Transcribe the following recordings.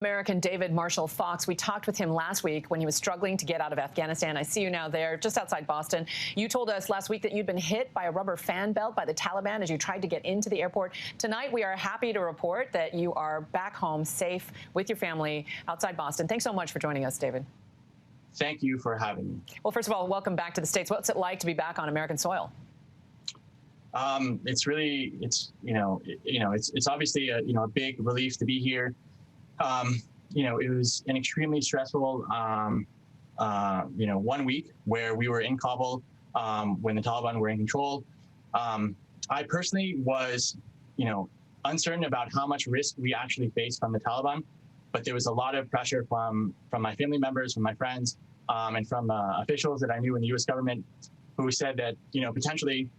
American David Marshall Fox. We talked with him last week when he was struggling to get out of Afghanistan. I see you now there, just outside Boston. You told us last week that you'd been hit by a rubber fan belt by the Taliban as you tried to get into the airport. Tonight, we are happy to report that you are back home, safe with your family outside Boston. Thanks so much for joining us, David. Thank you for having me. Well, first of all, welcome back to the States. What's it like to be back on American soil? It's really, it's obviously a big relief to be here. It was an extremely stressful, 1 week where we were in Kabul when the Taliban were in control. I personally was, uncertain about how much risk we actually faced from the Taliban, but there was a lot of pressure from my family members, from my friends, and from officials that I knew in the U.S. government who said that, potentially,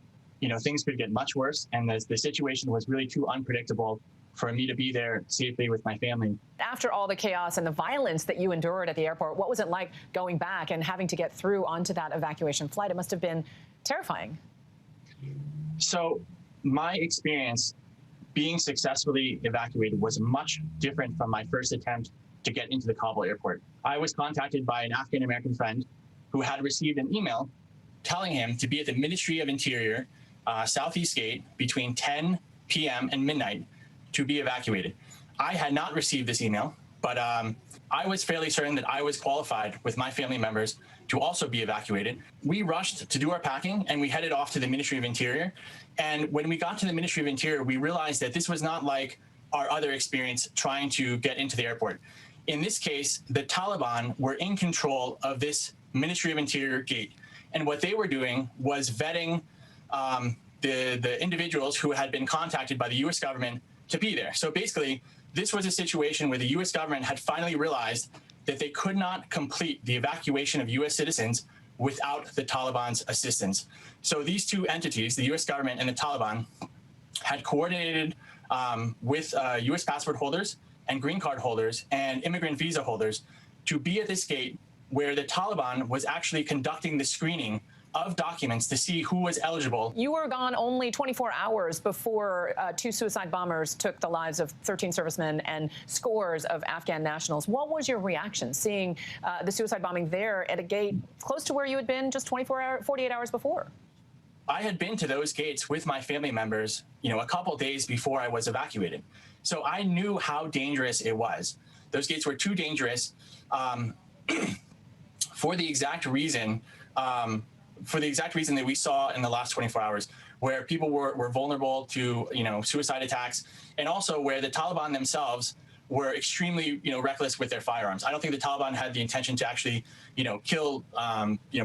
things could get much worse, and the situation was really too unpredictable for me to be there safely with my family. After all the chaos and the violence that you endured at the airport, what was it like going back and having to get through onto that evacuation flight? It must have been terrifying. So my experience being successfully evacuated was much different from my first attempt to get into the Kabul airport. I was contacted by an Afghan-American friend who had received an email telling him to be at the Ministry of Interior, Southeast Gate, between 10 p.m. and midnight to be evacuated. I had not received this email, but I was fairly certain that I was qualified with my family members to also be evacuated. We rushed to do our packing and we headed off to the Ministry of Interior. And when we got to the Ministry of Interior, we realized that this was not like our other experience trying to get into the airport. In this case, the Taliban were in control of this Ministry of Interior gate. And what they were doing was vetting the individuals who had been contacted by the U.S. government to be there. So basically, this was a situation where the U.S. government had finally realized that they could not complete the evacuation of U.S. citizens without the Taliban's assistance. So these two entities, the U.S. government and the Taliban, had coordinated with U.S. passport holders and green card holders and immigrant visa holders to be at this gate where the Taliban was actually conducting the screening of documents to see who was eligible. You were gone only 24 hours before two suicide bombers took the lives of 13 servicemen and scores of Afghan nationals. What was your reaction seeing the suicide bombing there at a gate close to where you had been just 48 hours before? I had been to those gates with my family members, a couple days before I was evacuated. So I knew how dangerous it was. Those gates were too dangerous for the exact reason that we saw in the last 24 hours, where people were vulnerable to, suicide attacks, and also where the Taliban themselves were extremely, reckless with their firearms. I don't think the Taliban had the intention to actually, kill,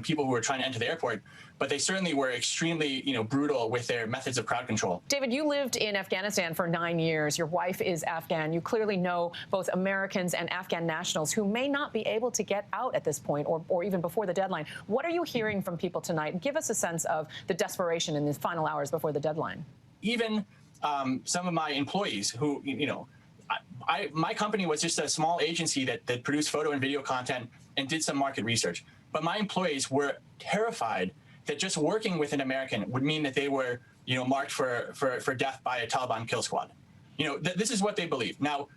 people who were trying to enter the airport, but they certainly were extremely, brutal with their methods of crowd control. David, you lived in Afghanistan for 9 years. Your wife is Afghan. You clearly know both Americans and Afghan nationals who may not be able to get out at this point or even before the deadline. What are you hearing from people tonight? Give us a sense of the desperation in the final hours before the deadline. Even some of my employees who, my company was just a small agency that produced photo and video content and did some market research. But my employees were terrified that just working with an American would mean that they were, marked for death by a Taliban kill squad. This is what they believe. Now,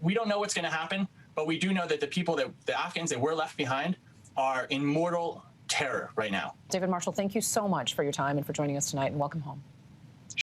we don't know what's going to happen, but we do know that the Afghans that were left behind are in mortal terror right now. David Marshall, thank you so much for your time and for joining us tonight, and welcome home.